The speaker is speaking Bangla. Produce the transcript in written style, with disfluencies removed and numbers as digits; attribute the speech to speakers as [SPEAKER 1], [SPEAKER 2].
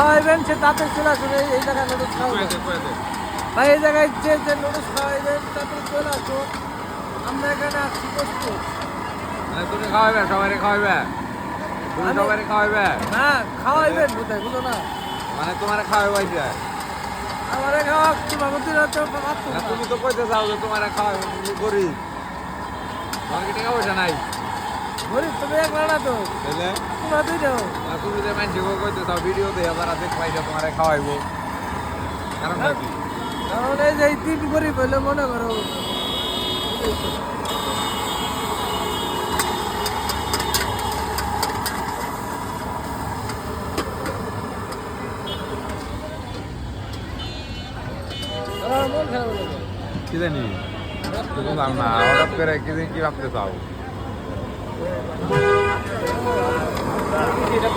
[SPEAKER 1] খাওয়াইবেন সে তাতে চলে আসুন এই জায়গায় নুডলস খাওয়াবেন ভাই এই জায়গায় যে যে নুডলস খাওয়াইবেন তাতে চলে আসুন আমরা এখানে আসছি প্রস্তুত
[SPEAKER 2] মানে তুমি খাওয়াবে সবাই খাওয়াবে তুমি সবাই খাওয়াবে
[SPEAKER 1] না খাওয়াইবেন কোথায় বুঝো না
[SPEAKER 2] মানে তোমার খাওয়াবে যায়
[SPEAKER 1] আমারে খাওয়া তোমার মধ্যে
[SPEAKER 2] তুমি তো কইতে যাও যে তোমার খাওয়াবে তুমি গরিব তোমার কি টাকা পয়সা নাই
[SPEAKER 1] গরিব তুমি একবার না তো
[SPEAKER 2] বুঝলে
[SPEAKER 1] তোমরা দুই দাও
[SPEAKER 2] তুমি যে মানুষকে কইতে চাও ভিডিও দিয়ে যারা দেখ পাইছে তোমার খাওয়াইবো কারণ কি
[SPEAKER 1] কারণ এই যে তিন গরিব হইলে মনে করো মন খারাপ হয়ে যাবে
[SPEAKER 2] কি জানি বুঝলাম না হঠাৎ করে কি ভাবতে চাও
[SPEAKER 1] এটা